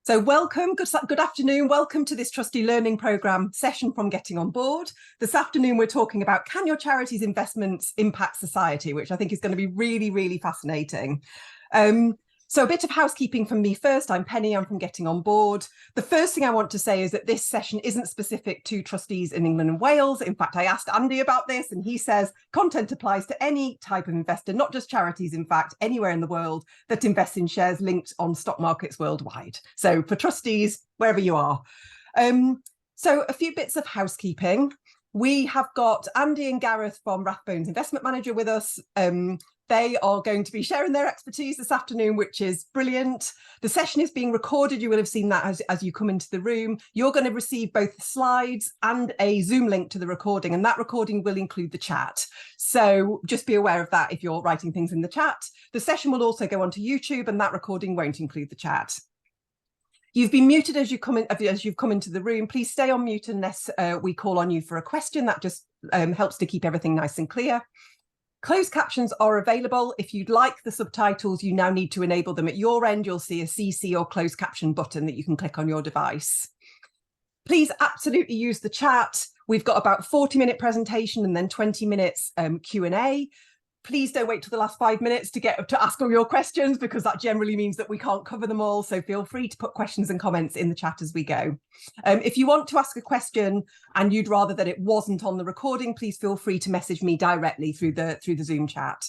So welcome, good afternoon. Welcome to this Trustee Learning Programme session from Getting on Board. This afternoon, we're talking about can your charities investments impact society, which I think is going to be really, really fascinating. So a bit of housekeeping from me first. I'm Penny, I'm from Getting on Board. The first thing I want to say is that this session isn't specific to trustees in England and Wales. In fact, I asked Andy about this and he says content applies to any type of investor, not just charities, in fact, anywhere in the world that invests in shares linked on stock markets worldwide. So for trustees, wherever you are. So a few bits of housekeeping. We have got Andy and Gareth from Rathbones Investment Manager with us. They are going to be sharing their expertise this afternoon, which is brilliant. The session is being recorded. You will have seen that as you come into the room. You're going to receive both the slides and a Zoom link to the recording, and that recording will include the chat. So just be aware of that if you're writing things in the chat. The session will also go onto YouTube, and that recording won't include the chat. You've been muted as you've come into the room. Please stay on mute unless we call on you for a question. That just helps to keep everything nice and clear. Closed captions are available. If you'd like the subtitles, you now need to enable them at your end. You'll see a CC or closed caption button that you can click on your device. Please absolutely use the chat. We've got about 40-minute presentation and then 20 minutes Q&A. Please don't wait till the last 5 minutes to ask all your questions, because that generally means that we can't cover them all. So feel free to put questions and comments in the chat as we go. If you want to ask a question and you'd rather that it wasn't on the recording, please feel free to message me directly through the Zoom chat.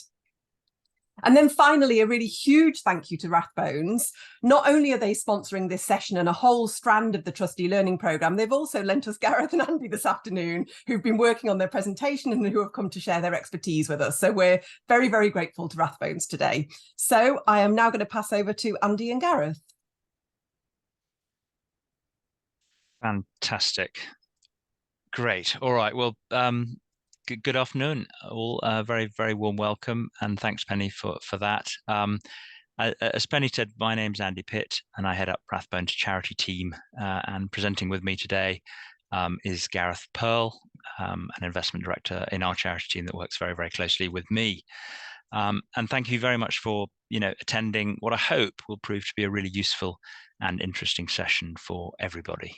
And then finally, a really huge thank you to Rathbones. Not only are they sponsoring this session and a whole strand of the Trustee Learning Programme, they've also lent us Gareth and Andy this afternoon, who've been working on their presentation and who have come to share their expertise with us. So we're very, very grateful to Rathbones today. So I am now going to pass over to Andy and Gareth. Fantastic. Great. All right. Well, good afternoon, all. Very, very warm welcome, and thanks, Penny, for that. As Penny said, my name's Andy Pitt, and I head up Rathbones charity team. And presenting with me today is Gareth Pearl, an investment director in our charity team that works very, very closely with me. And thank you very much for attending what I hope will prove to be a really useful and interesting session for everybody.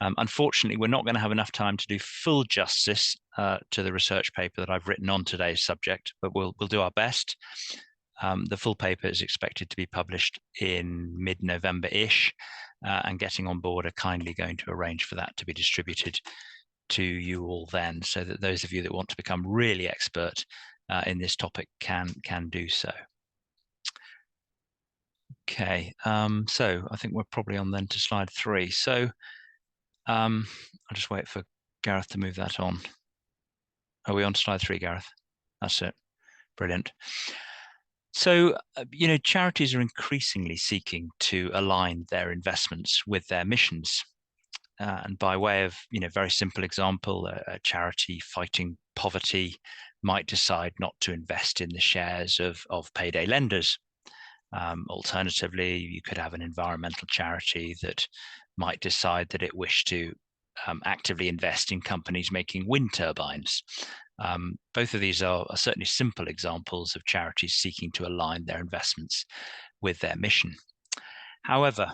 Unfortunately, we're not going to have enough time to do full justice to the research paper that I've written on today's subject, but we'll do our best. The full paper is expected to be published in mid-November-ish, and Getting on Board are kindly going to arrange for that to be distributed to you all then, so that those of you that want to become really expert in this topic can do so. Okay, so I think we're probably on then to slide 3. So I'll just wait for Gareth to move that on. Are we on slide 3, Gareth? That's it. Brilliant. So, charities are increasingly seeking to align their investments with their missions. And by way of, very simple example, a charity fighting poverty might decide not to invest in the shares of payday lenders. Alternatively, you could have an environmental charity that might decide that it wished to actively invest in companies making wind turbines. Both of these are certainly simple examples of charities seeking to align their investments with their mission. However,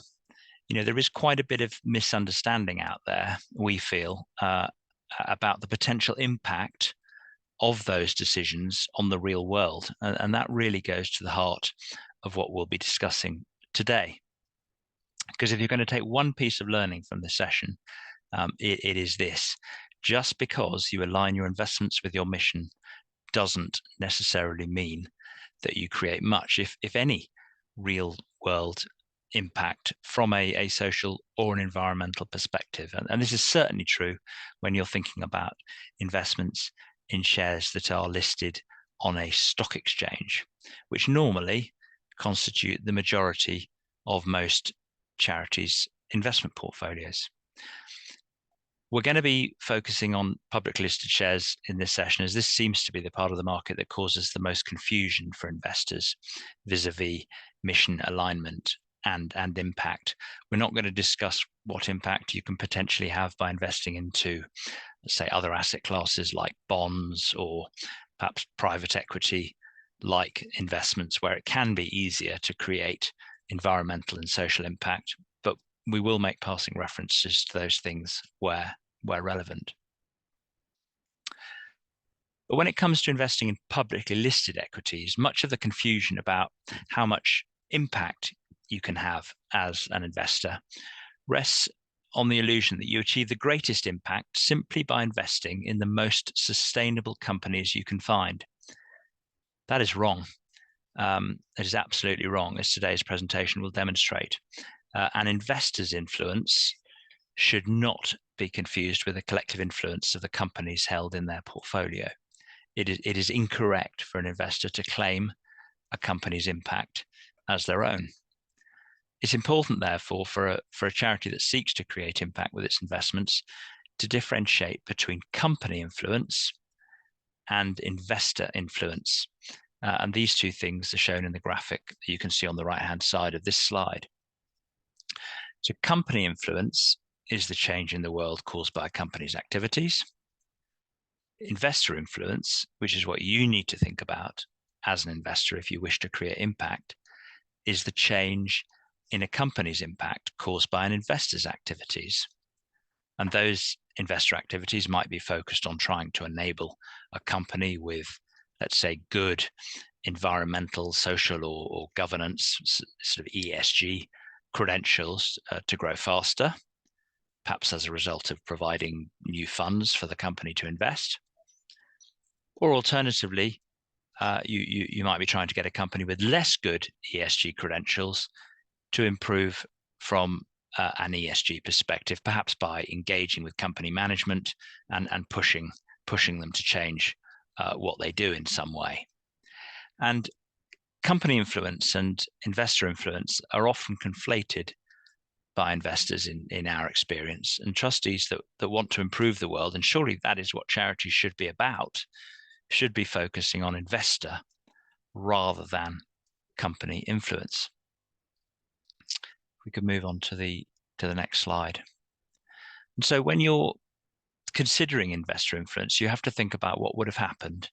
there is quite a bit of misunderstanding out there, we feel, about the potential impact of those decisions on the real world. And that really goes to the heart of what we'll be discussing today. Because if you're going to take one piece of learning from this session, it is this: just because you align your investments with your mission doesn't necessarily mean that you create much, if any, real world impact from a social or an environmental perspective. And this is certainly true when you're thinking about investments in shares that are listed on a stock exchange, which normally constitute the majority of most charities' investment portfolios. We're going to be focusing on public listed shares in this session, as this seems to be the part of the market that causes the most confusion for investors vis-a-vis mission alignment and impact. We're not going to discuss what impact you can potentially have by investing into, say, other asset classes like bonds or perhaps private equity like investments, where it can be easier to create environmental and social impact. But we will make passing references to those things where relevant. But when it comes to investing in publicly listed equities, much of the confusion about how much impact you can have as an investor rests on the illusion that you achieve the greatest impact simply by investing in the most sustainable companies you can find. That is wrong. It is absolutely wrong, as today's presentation will demonstrate. An investor's influence should not be confused with the collective influence of the companies held in their portfolio. It is incorrect for an investor to claim a company's impact as their own. It's important, therefore, for a charity that seeks to create impact with its investments to differentiate between company influence and investor influence. And these two things are shown in the graphic that you can see on the right-hand side of this slide. So company influence is the change in the world caused by a company's activities. Investor influence, which is what you need to think about as an investor if you wish to create impact, is the change in a company's impact caused by an investor's activities. And those investor activities might be focused on trying to enable a company with, let's say, good environmental, social, or governance, sort of ESG credentials to grow faster, perhaps as a result of providing new funds for the company to invest. Or alternatively, you might be trying to get a company with less good ESG credentials to improve from an ESG perspective, perhaps by engaging with company management and pushing them to change what they do in some way. And company influence and investor influence are often conflated by investors in our experience, and trustees that want to improve the world, and surely that is what charities should be about, should be focusing on investor rather than company influence. We could move on to the next slide. And so when you're considering investor influence, you have to think about what would have happened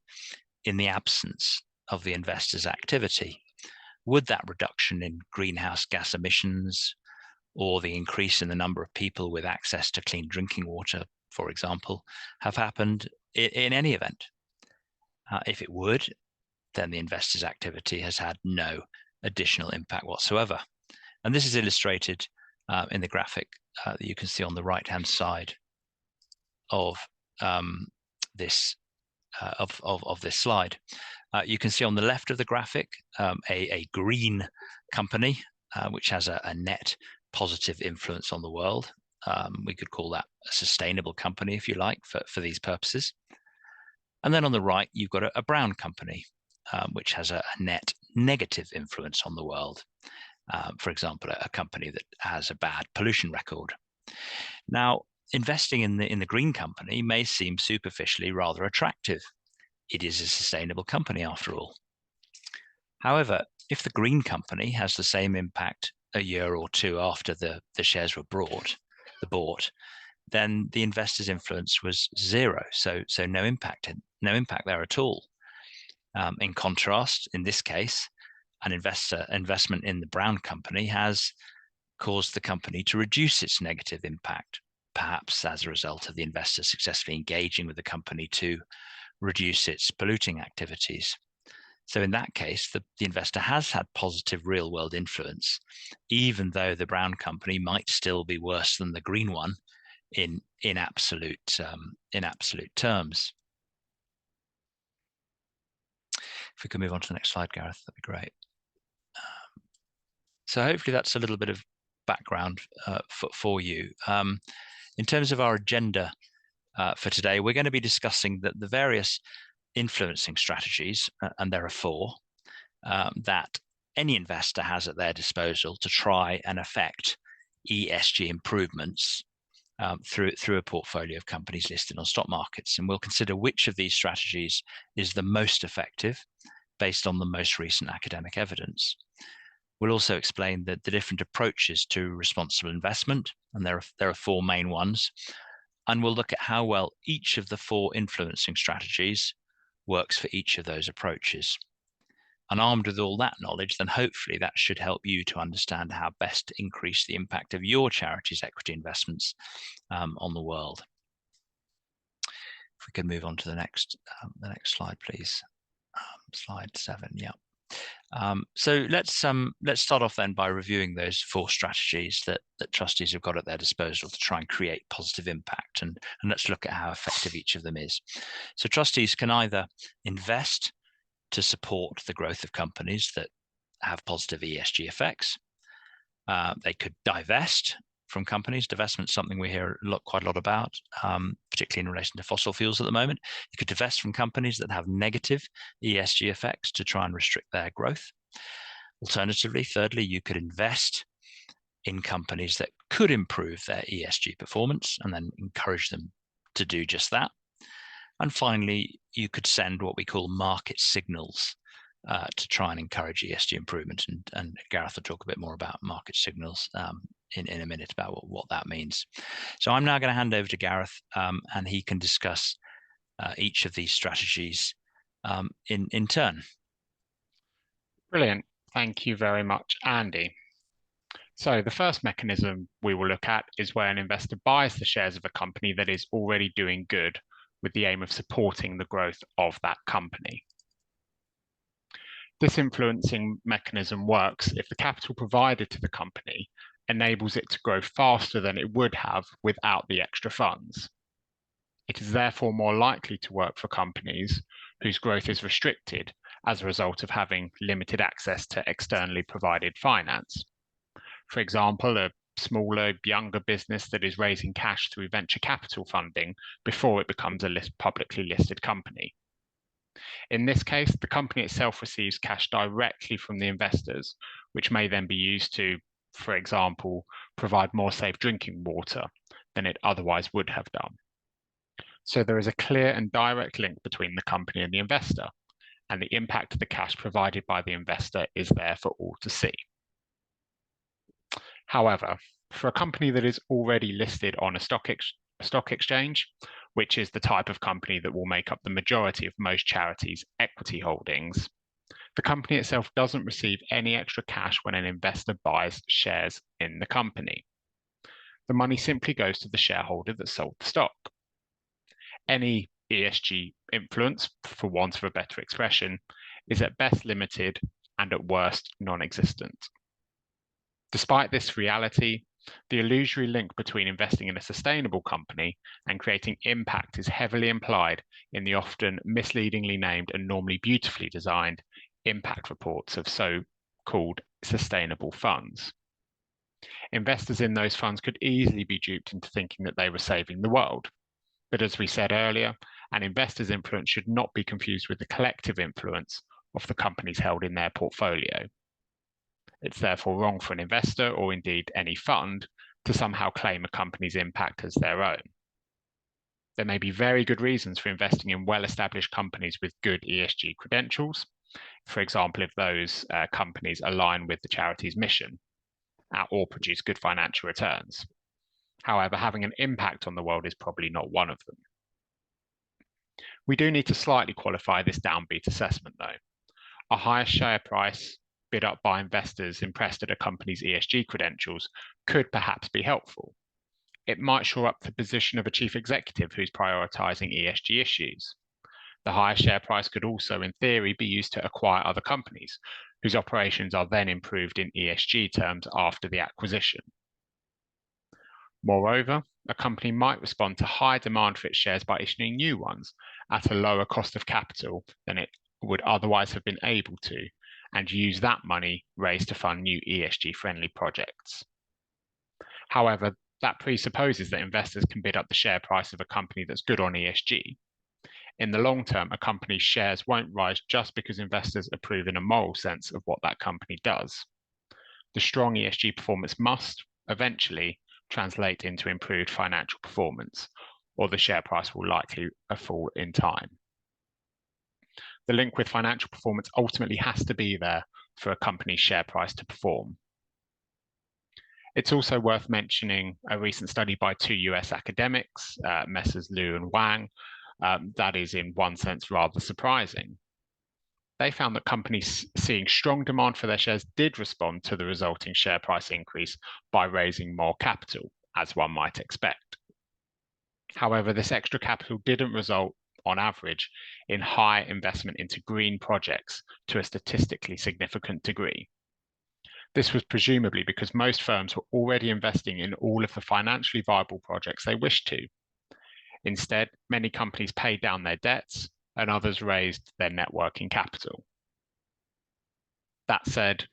in the absence of the investor's activity. Would that reduction in greenhouse gas emissions or the increase in the number of people with access to clean drinking water, for example, have happened in any event? If it would, then the investor's activity has had no additional impact whatsoever. And this is illustrated in the graphic that you can see on the right-hand side of this slide. You can see on the left of the graphic a green company which has a net positive influence on the world. We could call that a sustainable company, if you like, for these purposes. And then on the right, you've got a brown company, which has a net negative influence on the world. For example, a company that has a bad pollution record. Now, investing in the green company may seem superficially rather attractive. It is a sustainable company after all. However, if the green company has the same impact a year or two after the shares were bought, then the investor's influence was zero. So no impact there at all. In contrast, in this case, an investment in the brown company has caused the company to reduce its negative impact, perhaps as a result of the investor successfully engaging with the company to reduce its polluting activities. So in that case, the investor has had positive real-world influence, even though the brown company might still be worse than the green one in absolute terms. If we could move on to the next slide, Gareth, that'd be great. So hopefully that's a little bit of background for you. In terms of our agenda for today, we're going to be discussing the various influencing strategies, and there are 4, that any investor has at their disposal to try and affect ESG improvements through a portfolio of companies listed on stock markets. And we'll consider which of these strategies is the most effective based on the most recent academic evidence. We'll also explain the different approaches to responsible investment, and there are 4 main ones. And we'll look at how well each of the 4 influencing strategies works for each of those approaches. And armed with all that knowledge, then hopefully that should help you to understand how best to increase the impact of your charity's equity investments on the world. If we could move on to the next slide, please. Slide 7, yeah. So let's start off then by reviewing those 4 strategies that trustees have got at their disposal to try and create positive impact, and let's look at how effective each of them is. So trustees can either invest to support the growth of companies that have positive ESG effects. They could divest from companies. Divestment is something we hear quite a lot about, particularly in relation to fossil fuels at the moment. You could divest from companies that have negative ESG effects to try and restrict their growth. Alternatively, thirdly, you could invest in companies that could improve their ESG performance and then encourage them to do just that. And finally, you could send what we call market signals to try and encourage ESG improvement. And Gareth will talk a bit more about market signals in a minute about what that means. So I'm now going to hand over to Gareth, and he can discuss each of these strategies in turn. Brilliant. Thank you very much, Andy. So the first mechanism we will look at is where an investor buys the shares of a company that is already doing good with the aim of supporting the growth of that company. This influencing mechanism works if the capital provided to the company enables it to grow faster than it would have without the extra funds. It is therefore more likely to work for companies whose growth is restricted as a result of having limited access to externally provided finance. For example, a smaller, younger business that is raising cash through venture capital funding before it becomes a publicly listed company. In this case, the company itself receives cash directly from the investors, which may then be used to, for example, provide more safe drinking water than it otherwise would have done. So there is a clear and direct link between the company and the investor, and the impact of the cash provided by the investor is there for all to see. However, for a company that is already listed on a stock exchange, which is the type of company that will make up the majority of most charities' equity holdings, the company itself doesn't receive any extra cash when an investor buys shares in the company. The money simply goes to the shareholder that sold the stock. Any ESG influence, for want of a better expression, is at best limited and at worst non-existent. Despite this reality, the illusory link between investing in a sustainable company and creating impact is heavily implied in the often misleadingly named and normally beautifully designed impact reports of so-called sustainable funds. Investors in those funds could easily be duped into thinking that they were saving the world. But as we said earlier, an investor's influence should not be confused with the collective influence of the companies held in their portfolio. It's therefore wrong for an investor, or indeed any fund, to somehow claim a company's impact as their own. There may be very good reasons for investing in well-established companies with good ESG credentials, for example, if those companies align with the charity's mission or produce good financial returns. However, having an impact on the world is probably not one of them. We do need to slightly qualify this downbeat assessment, though. A higher share price bid up by investors impressed at a company's ESG credentials could perhaps be helpful. It might shore up the position of a chief executive who's prioritizing ESG issues. The higher share price could also, in theory, be used to acquire other companies whose operations are then improved in ESG terms after the acquisition. Moreover, a company might respond to high demand for its shares by issuing new ones at a lower cost of capital than it would otherwise have been able to, and use that money raised to fund new ESG-friendly projects. However, that presupposes that investors can bid up the share price of a company that's good on ESG. In the long term, a company's shares won't rise just because investors approve in a moral sense of what that company does. The strong ESG performance must, eventually, translate into improved financial performance, or the share price will likely fall in time. The link with financial performance ultimately has to be there for a company's share price to perform. It's also worth mentioning a recent study by 2 US academics, Messrs. Liu and Wang, that is in one sense rather surprising. they found that companies seeing strong demand for their shares did respond to the resulting share price increase by raising more capital, as one might expect. However, this extra capital didn't result, on average, in high investment into green projects to a statistically significant degree. This was presumably because most firms were already investing in all of the financially viable projects they wished to. Instead, many companies paid down their debts and others raised their net working capital. That said,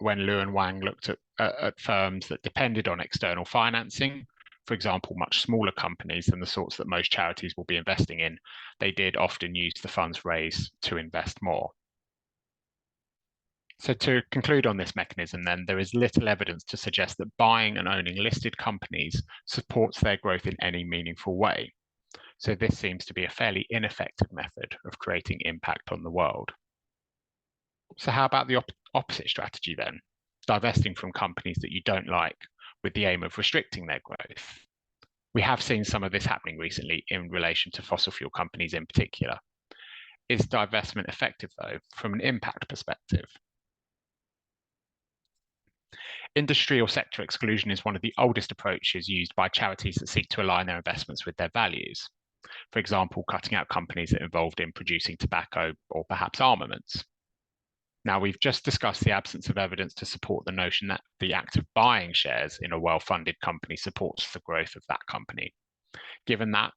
when Liu and Wang looked at firms that depended on external financing, for example, much smaller companies than the sorts that most charities will be investing in, they did often use the funds raised to invest more. So to conclude on this mechanism, then, there is little evidence to suggest that buying and owning listed companies supports their growth in any meaningful way. So this seems to be a fairly ineffective method of creating impact on the world. So how about the opposite strategy then? Divesting from companies that you don't like with the aim of restricting their growth. We have seen some of this happening recently in relation to fossil fuel companies in particular. Is divestment effective, though, from an impact perspective? Industry or sector exclusion is one of the oldest approaches used by charities that seek to align their investments with their values. For example, cutting out companies that are involved in producing tobacco or perhaps armaments. Now, we've just discussed the absence of evidence to support the notion that the act of buying shares in a well-funded company supports the growth of that company. Given that,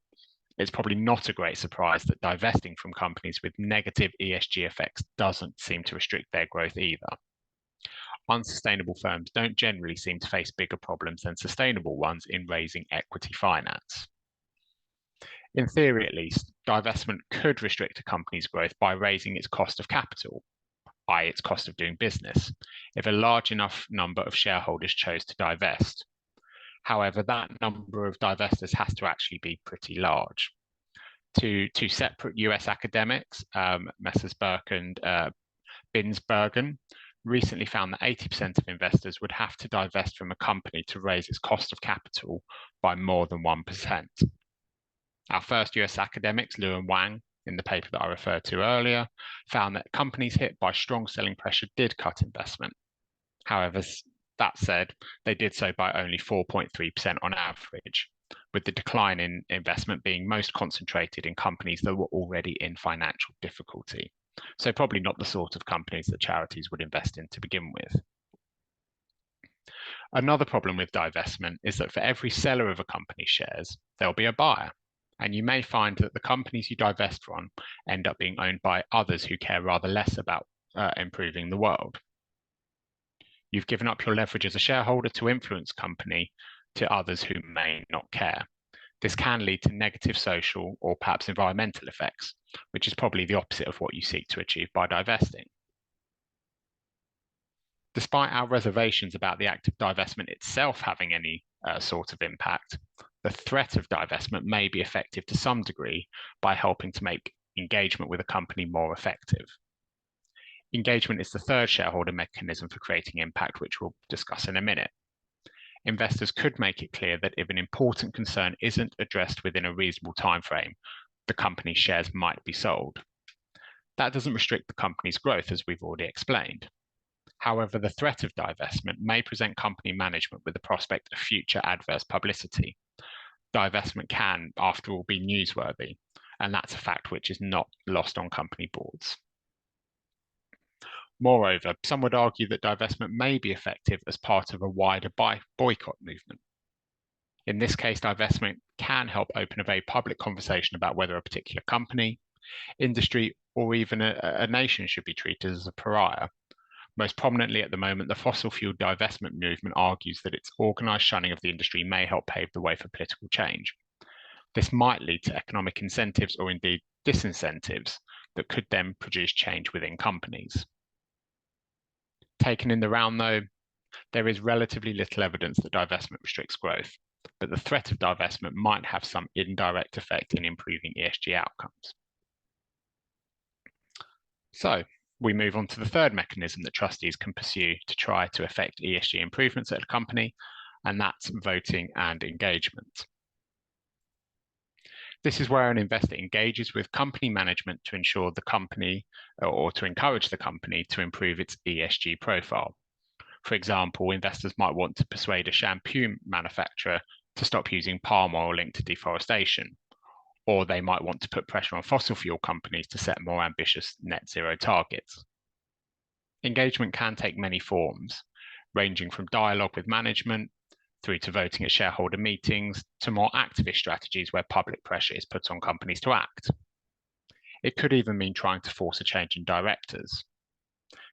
it's probably not a great surprise that divesting from companies with negative ESG effects doesn't seem to restrict their growth either. Unsustainable firms don't generally seem to face bigger problems than sustainable ones in raising equity finance. In theory, at least, divestment could restrict a company's growth by raising its cost of capital, i.e. its cost of doing business, if a large enough number of shareholders chose to divest. However, that number of divestors has to actually be pretty large. Two separate US academics, Messrs. Burke and Binsbergen, recently found that 80% of investors would have to divest from a company to raise its cost of capital by more than 1%. Our first US academics, Liu and Wang, in the paper that I referred to earlier, found that companies hit by strong selling pressure did cut investment. However, that said, they did so by only 4.3% on average, with the decline in investment being most concentrated in companies that were already in financial difficulty. So probably not the sort of companies that charities would invest in to begin with. Another problem with divestment is that for every seller of a company's shares, there'll be a buyer. And you may find that the companies you divest from end up being owned by others who care rather less about improving the world. You've given up your leverage as a shareholder to influence company to others who may not care. This can lead to negative social or perhaps environmental effects, which is probably the opposite of what you seek to achieve by divesting. Despite our reservations about the act of divestment itself having any sort of impact, the threat of divestment may be effective to some degree by helping to make engagement with a company more effective. Engagement is the third shareholder mechanism for creating impact, which we'll discuss in a minute. Investors could make it clear that if an important concern isn't addressed within a reasonable time frame, the company's shares might be sold. That doesn't restrict the company's growth, as we've already explained. However, the threat of divestment may present company management with the prospect of future adverse publicity. Divestment can, after all, be newsworthy, and that's a fact which is not lost on company boards. Moreover, some would argue that divestment may be effective as part of a wider boycott movement. In this case, divestment can help open a very public conversation about whether a particular company, industry, or even a nation should be treated as a pariah. Most prominently at the moment, the fossil fuel divestment movement argues that its organised shunning of the industry may help pave the way for political change. This might lead to economic incentives or indeed disincentives that could then produce change within companies. Taken in the round, though, there is relatively little evidence that divestment restricts growth, but the threat of divestment might have some indirect effect in improving ESG outcomes. So we move on to the third mechanism that trustees can pursue to try to effect ESG improvements at a company, and that's voting and engagement. This is where an investor engages with company management to ensure the company or to encourage the company to improve its ESG profile. For example, investors might want to persuade a shampoo manufacturer to stop using palm oil linked to deforestation, or they might want to put pressure on fossil fuel companies to set more ambitious net zero targets. Engagement can take many forms, ranging from dialogue with management through to voting at shareholder meetings to more activist strategies where public pressure is put on companies to act. It could even mean trying to force a change in directors.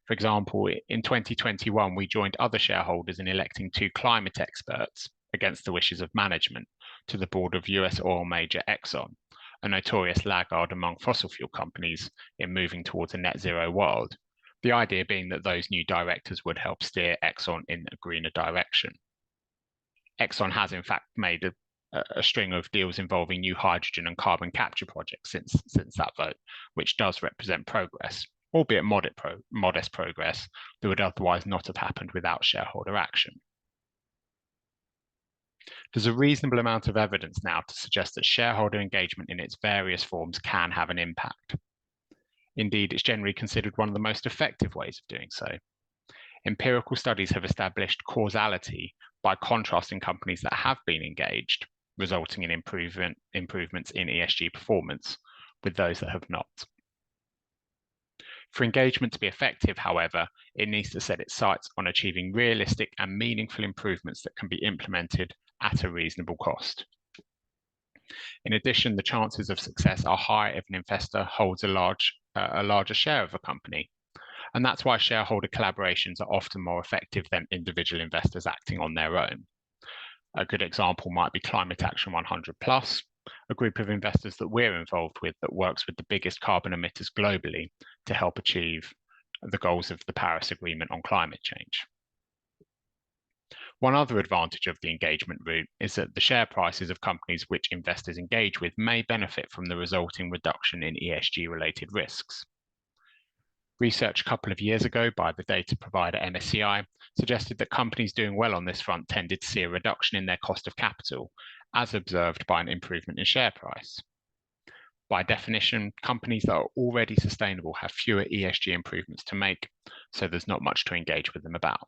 For example, in 2021, we joined other shareholders in electing 2 climate experts against the wishes of management to the board of US oil major Exxon, a notorious laggard among fossil fuel companies in moving towards a net zero world. The idea being that those new directors would help steer Exxon in a greener direction. Exxon has in fact made a string of deals involving new hydrogen and carbon capture projects since that vote, which does represent progress, albeit modest progress that would otherwise not have happened without shareholder action. There's a reasonable amount of evidence now to suggest that shareholder engagement in its various forms can have an impact. Indeed, it's generally considered one of the most effective ways of doing so. Empirical studies have established causality by contrasting companies that have been engaged, resulting in improvements in ESG performance, with those that have not. For engagement to be effective, however, it needs to set its sights on achieving realistic and meaningful improvements that can be implemented at a reasonable cost. In addition, the chances of success are high if an investor holds a larger share of a company. And that's why shareholder collaborations are often more effective than individual investors acting on their own. A good example might be Climate Action 100+, a group of investors that we're involved with that works with the biggest carbon emitters globally to help achieve the goals of the Paris Agreement on climate change. One other advantage of the engagement route is that the share prices of companies which investors engage with may benefit from the resulting reduction in ESG-related risks. Research a couple of years ago by the data provider MSCI suggested that companies doing well on this front tended to see a reduction in their cost of capital, as observed by an improvement in share price. By definition, companies that are already sustainable have fewer ESG improvements to make, so there's not much to engage with them about.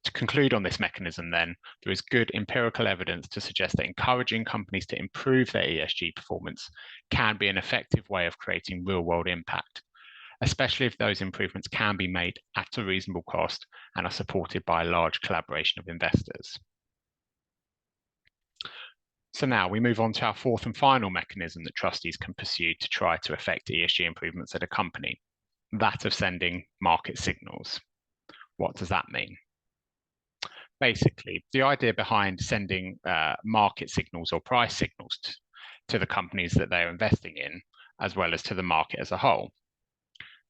To conclude on this mechanism then, there is good empirical evidence to suggest that encouraging companies to improve their ESG performance can be an effective way of creating real-world impact, especially if those improvements can be made at a reasonable cost and are supported by a large collaboration of investors. So now we move on to our fourth and final mechanism that trustees can pursue to try to affect ESG improvements at a company, that of sending market signals. What does that mean? Basically, the idea behind sending market signals or price signals to the companies that they're investing in, as well as to the market as a whole.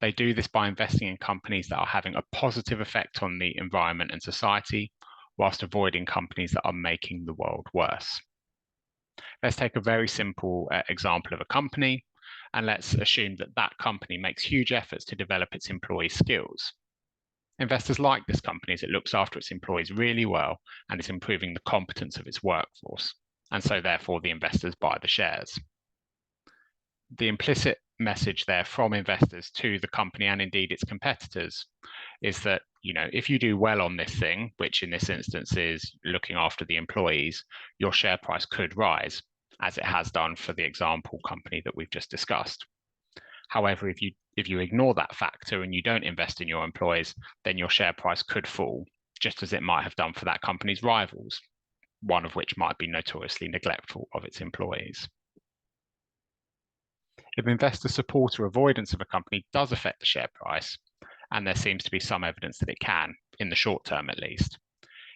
They do this by investing in companies that are having a positive effect on the environment and society, whilst avoiding companies that are making the world worse. Let's take a very simple example of a company, and let's assume that that company makes huge efforts to develop its employees' skills. Investors like this company as it looks after its employees really well and is improving the competence of its workforce, and so therefore the investors buy the shares. The implicit message there from investors to the company and indeed its competitors is that, if you do well on this thing, which in this instance is looking after the employees, your share price could rise, as it has done for the example company that we've just discussed. However, if you ignore that factor and you don't invest in your employees, then your share price could fall, just as it might have done for that company's rivals, one of which might be notoriously neglectful of its employees. If investor support or avoidance of a company does affect the share price, and there seems to be some evidence that it can, in the short term at least,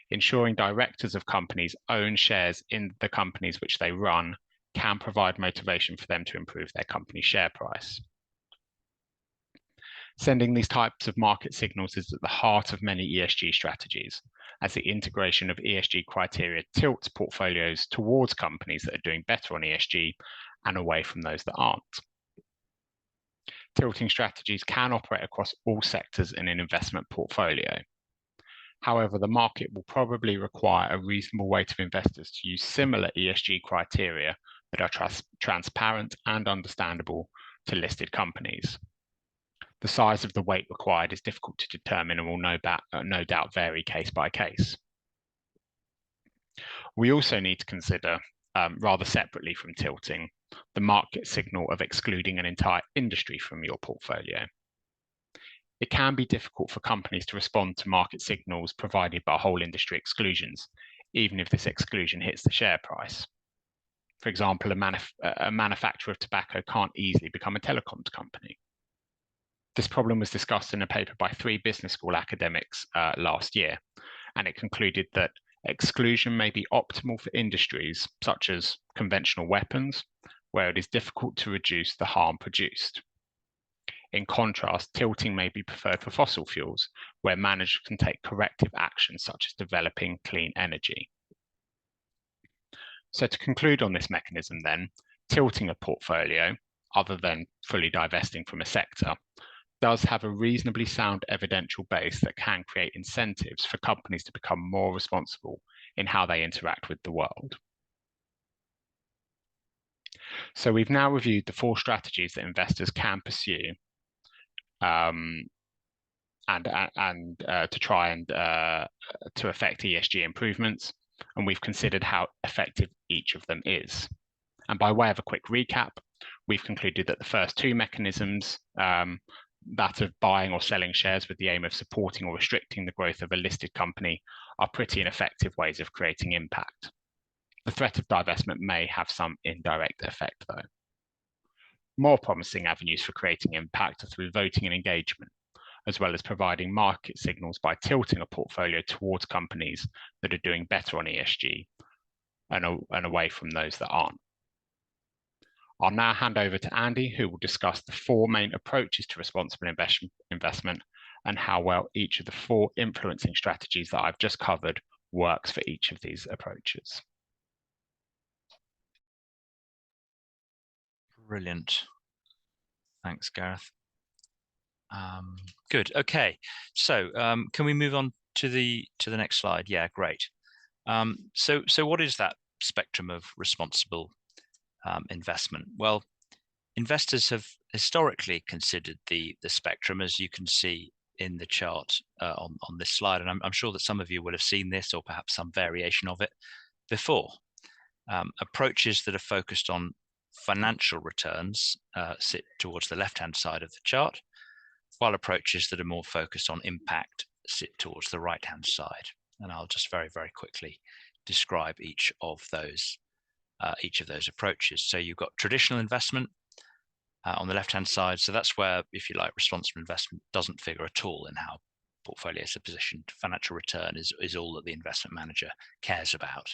ensuring directors of companies own shares in the companies which they run can provide motivation for them to improve their company's share price. Sending these types of market signals is at the heart of many ESG strategies, as the integration of ESG criteria tilts portfolios towards companies that are doing better on ESG and away from those that aren't. Tilting strategies can operate across all sectors in an investment portfolio. However, the market will probably require a reasonable weight of investors to use similar ESG criteria that are transparent and understandable to listed companies. The size of the weight required is difficult to determine and will no doubt vary case by case. We also need to consider, rather separately from tilting, the market signal of excluding an entire industry from your portfolio. It can be difficult for companies to respond to market signals provided by whole industry exclusions, even if this exclusion hits the share price. For example, a manufacturer of tobacco can't easily become a telecoms company. This problem was discussed in a paper by 3 business school academics last year, and it concluded that exclusion may be optimal for industries such as conventional weapons, where it is difficult to reduce the harm produced. In contrast, tilting may be preferred for fossil fuels, where managers can take corrective action such as developing clean energy. So to conclude on this mechanism then, tilting a portfolio, other than fully divesting from a sector, does have a reasonably sound evidential base that can create incentives for companies to become more responsible in how they interact with the world. So we've now reviewed the 4 strategies that investors can pursue to try and to affect ESG improvements, and we've considered how effective each of them is. And by way of a quick recap, we've concluded that the first 2 mechanisms, that of buying or selling shares with the aim of supporting or restricting the growth of a listed company, are pretty ineffective ways of creating impact. The threat of divestment may have some indirect effect, though. More promising avenues for creating impact are through voting and engagement, as well as providing market signals by tilting a portfolio towards companies that are doing better on ESG and away from those that aren't. I'll now hand over to Andy, who will discuss the 4 main approaches to responsible investment and how well each of the 4 influencing strategies that I've just covered works for each of these approaches. Brilliant. Thanks, Gareth. Good. Okay. So can we move on to the next slide? Yeah, great. So what is that spectrum of responsible investment? Well, investors have historically considered the spectrum, as you can see in the chart on this slide, and I'm sure that some of you will have seen this or perhaps some variation of it before. Approaches that are focused on financial returns sit towards the left-hand side of the chart, while approaches that are more focused on impact sit towards the right-hand side. And I'll just very, very quickly describe each of those approaches. So you've got traditional investment on the left-hand side. So that's where, if you like, responsible investment doesn't figure at all in how portfolios are positioned. Financial return is all that the investment manager cares about.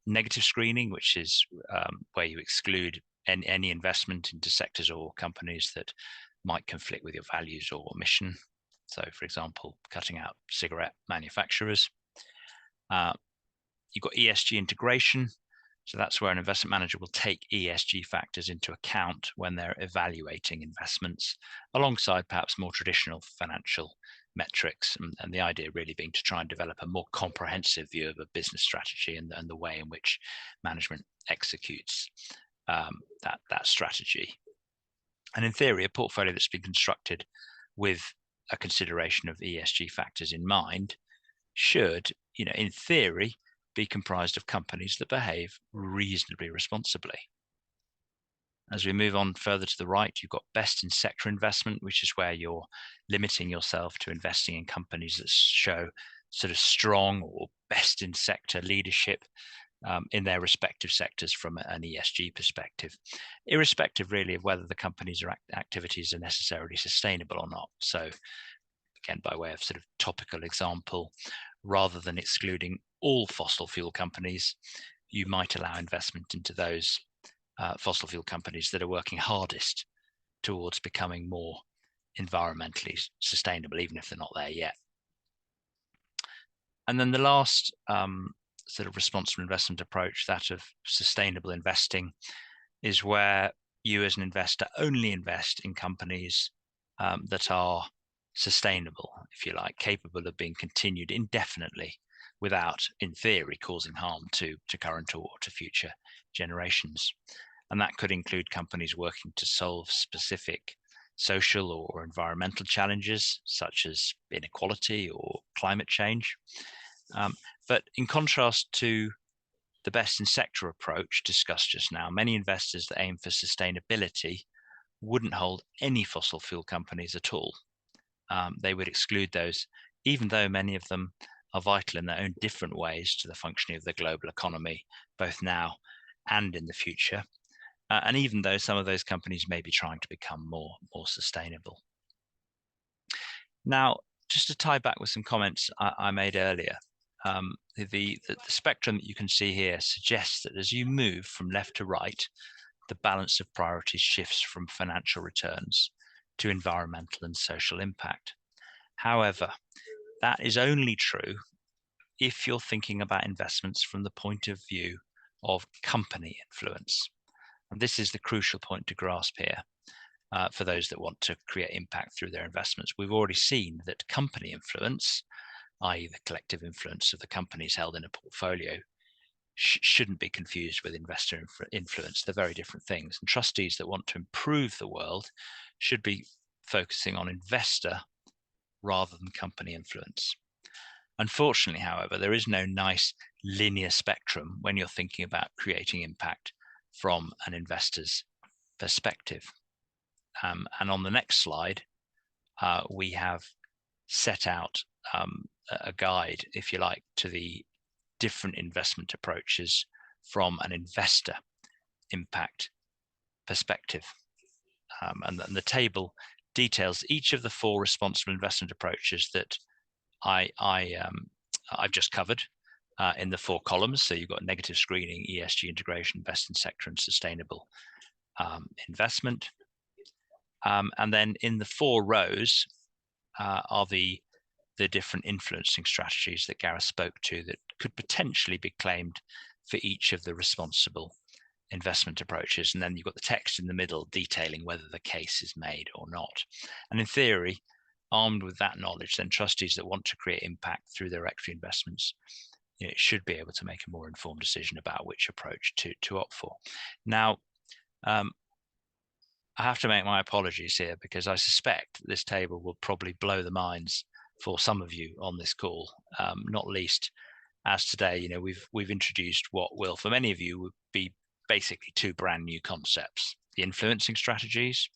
Negative screening, which is where you exclude any investment into sectors or companies that might conflict with your values or mission. So, for example, cutting out cigarette manufacturers. You've got ESG integration. So that's where an investment manager will take ESG factors into account when they're evaluating investments, alongside perhaps more traditional financial metrics, and the idea really being to try and develop a more comprehensive view of a business strategy and the way in which management executes that strategy. And in theory, a portfolio that's been constructed with a consideration of ESG factors in mind should, in theory, be comprised of companies that behave reasonably responsibly. As we move on further to the right, you've got best in sector investment, which is where you're limiting yourself to investing in companies that show sort of strong or best in sector leadership in their respective sectors from an ESG perspective, irrespective really of whether the companies or activities are necessarily sustainable or not. So again, by way of sort of topical example, rather than excluding all fossil fuel companies, you might allow investment into those fossil fuel companies that are working hardest towards becoming more environmentally sustainable, even if they're not there yet. And then the last sort of responsible investment approach, that of sustainable investing, is where you as an investor only invest in companies that are sustainable, if you like, capable of being continued indefinitely without, in theory, causing harm to current or to future generations. And that could include companies working to solve specific social or environmental challenges, such as inequality or climate change. But in contrast to the best in sector approach discussed just now, many investors that aim for sustainability wouldn't hold any fossil fuel companies at all. They would exclude those, even though many of them are vital in their own different ways to the functioning of the global economy, both now and in the future. And even though some of those companies may be trying to become more sustainable. Now, just to tie back with some comments I made earlier, the spectrum that you can see here suggests that as you move from left to right, the balance of priorities shifts from financial returns to environmental and social impact. However, that is only true if you're thinking about investments from the point of view of company influence. And this is the crucial point to grasp here for those that want to create impact through their investments. We've already seen that company influence, i.e. the collective influence of the companies held in a portfolio, shouldn't be confused with investor influence. They're very different things. And trustees that want to improve the world should be focusing on investor rather than company influence. Unfortunately, however, there is no nice linear spectrum when you're thinking about creating impact from an investor's perspective. And on the next slide, we have set out a guide, if you like, to the different investment approaches from an investor impact perspective. And the table details each of the 4 responsible investment approaches that I've just covered in the 4 columns. So you've got negative screening, ESG integration, best in sector, and sustainable investment. And then in the 4 rows are the different influencing strategies that Gareth spoke to that could potentially be claimed for each of the responsible investment approaches. And then you've got the text in the middle detailing whether the case is made or not. And in theory, armed with that knowledge, then trustees that want to create impact through their equity investments should be able to make a more informed decision about which approach to opt for. Now, I have to make my apologies here because I suspect this table will probably blow the minds for some of you on this call, not least as today, we've introduced what will, for many of you, would be basically 2 brand new concepts: the influencing strategies,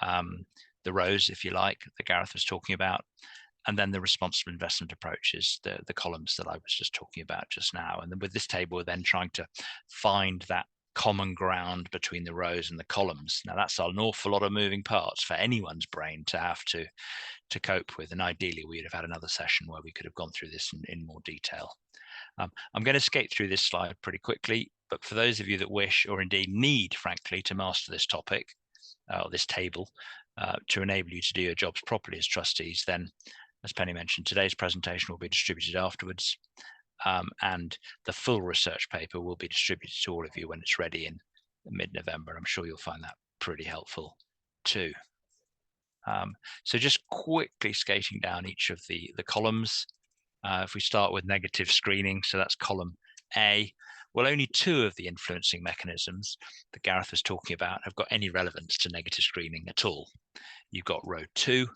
the rows, if you like, that Gareth was talking about, and then the responsible investment approaches, the columns that I was just talking about just now. And then with this table, we're then trying to find that common ground between the rows and the columns. Now, that's an awful lot of moving parts for anyone's brain to have to cope with. And ideally, we'd have had another session where we could have gone through this in more detail. I'm going to skate through this slide pretty quickly, but for those of you that wish, or indeed need, frankly, to master this topic, or this table, to enable you to do your jobs properly as trustees, then, as Penny mentioned, today's presentation will be distributed afterwards, and the full research paper will be distributed to all of you when it's ready in mid-November. I'm sure you'll find that pretty helpful too. So just quickly skating down each of the columns. If we start with negative screening, so that's column A, well, only 2 of the influencing mechanisms that Gareth was talking about have got any relevance to negative screening at all. You've got row 2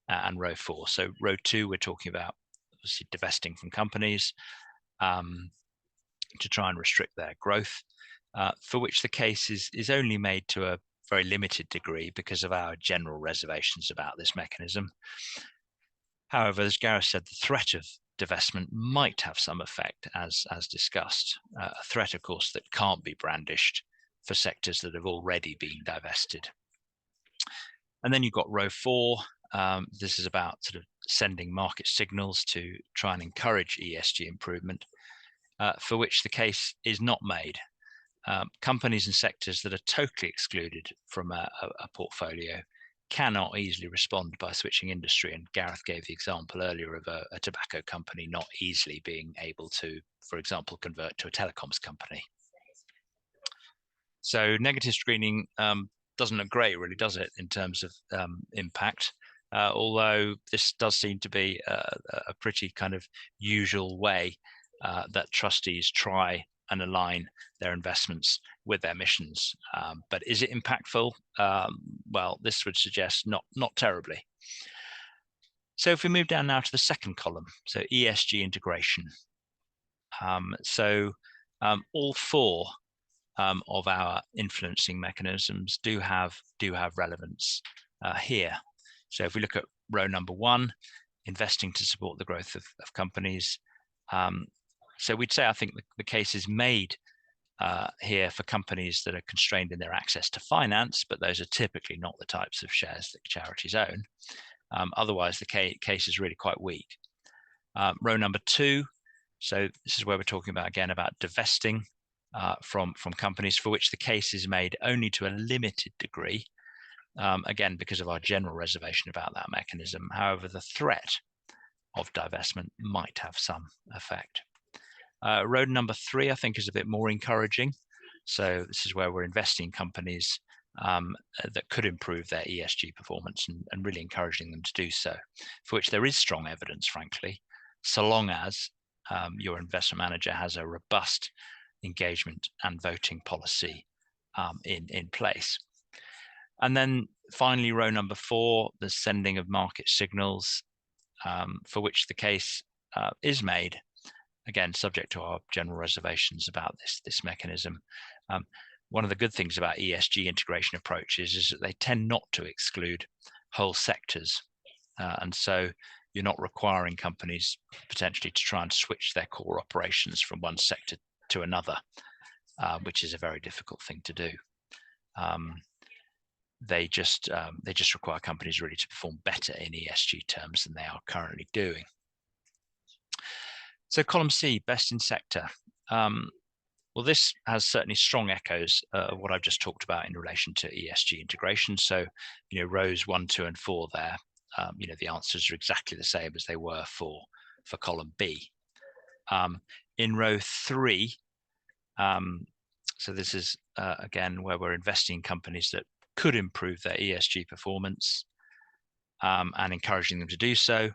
and row 4. So row 2, we're talking about obviously divesting from companies to try and restrict their growth, for which the case is only made to a very limited degree because of our general reservations about this mechanism. However, as Gareth said, the threat of divestment might have some effect, as discussed, a threat, of course, that can't be brandished for sectors that have already been divested. And then you've got row 4. This is about sort of sending market signals to try and encourage ESG improvement, for which the case is not made. Companies and sectors that are totally excluded from a portfolio cannot easily respond by switching industry. And Gareth gave the example earlier of a tobacco company not easily being able to, for example, convert to a telecoms company. So negative screening doesn't look great, really, does it, in terms of impact? although this does seem to be a pretty kind of usual way that trustees try and align their investments with their missions. But is it impactful? Well, this would suggest not terribly. So if we move down now to the second column, so ESG integration. All four of our influencing mechanisms do have relevance here. So if we look at row number 1, investing to support the growth of companies. So we'd say I think the case is made here for companies that are constrained in their access to finance, but those are typically not the types of shares that charities own. Otherwise, the case is really quite weak. Row number 2, so this is where we're talking about, again, about divesting from companies for which the case is made only to a limited degree, again, because of our general reservation about that mechanism. However, the threat of divestment might have some effect. Row number 3, I think, is a bit more encouraging. So this is where we're investing in companies that could improve their ESG performance and really encouraging them to do so, for which there is strong evidence, frankly, so long as your investment manager has a robust engagement and voting policy in place. And then finally, row number 4, the sending of market signals, for which the case is made, again, subject to our general reservations about this mechanism. One of the good things about ESG integration approaches is that they tend not to exclude whole sectors. And so you're not requiring companies potentially to try and switch their core operations from one sector to another, which is a very difficult thing to do. They just require companies really to perform better in ESG terms than they are currently doing. So column C, best in sector. Well, this has certainly strong echoes of what I've just talked about in relation to ESG integration. So, rows 1, 2, and 4 there, the answers are exactly the same as they were for column B. In row 3, so this is, again, where we're investing in companies that could improve their ESG performance and encouraging them to do so.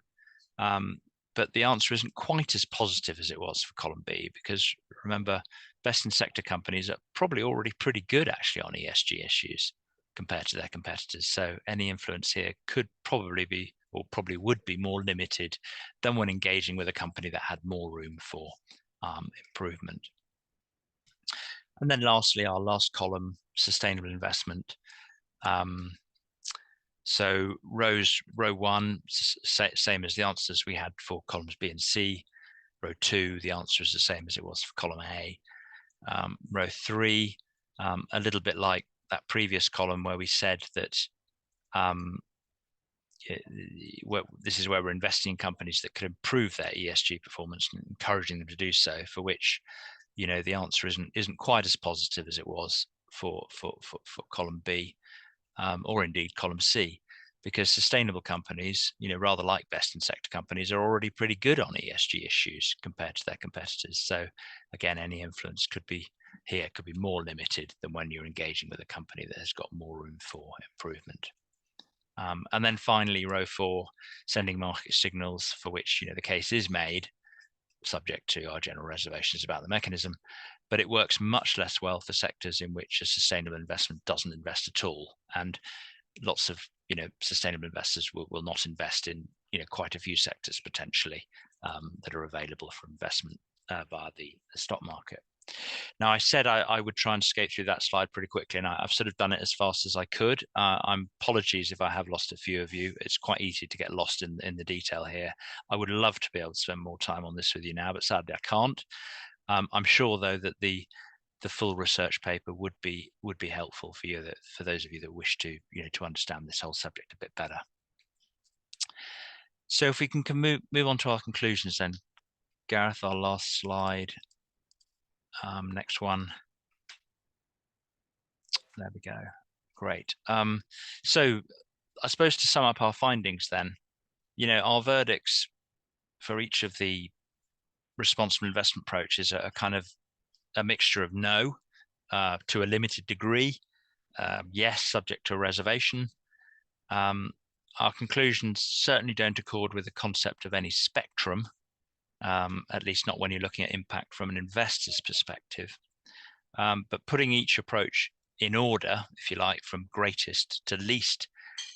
But the answer isn't quite as positive as it was for column B, because remember, best in sector companies are probably already pretty good actually on ESG issues compared to their competitors. So any influence here could probably be, or probably would be, more limited than when engaging with a company that had more room for improvement. And then lastly, our last column, sustainable investment. So row 1, same as the answers we had for columns B and C. Row 2, the answer is the same as it was for column A. Row 3, a little bit like that previous column where we said that this is where we're investing in companies that could improve their ESG performance and encouraging them to do so, for which the answer isn't quite as positive as it was for column B, or indeed column C, because sustainable companies, rather like best in sector companies, are already pretty good on ESG issues compared to their competitors. So again, any influence could be more limited than when you're engaging with a company that has got more room for improvement. And then finally, row 4, sending market signals, for which the case is made, subject to our general reservations about the mechanism, but it works much less well for sectors in which a sustainable investment doesn't invest at all. And lots of sustainable investors will not invest in quite a few sectors potentially that are available for investment via the stock market. Now, I said I would try and skate through that slide pretty quickly, and I've sort of done it as fast as I could. Apologies if I have lost a few of you. It's quite easy to get lost in the detail here. I would love to be able to spend more time on this with you now, but sadly I can't. I'm sure though that the full research paper would be helpful for you, for those of you that wish to to understand this whole subject a bit better. So if we can move on to our conclusions then, Gareth, our last slide. Next one. There we go. Great. So I suppose to sum up our findings then, our verdicts for each of the responsible investment approaches are kind of a mixture of no, to a limited degree, yes, subject to a reservation, our conclusions certainly don't accord with the concept of any spectrum, at least not when you're looking at impact from an investor's perspective. But putting each approach in order, if you like, from greatest to least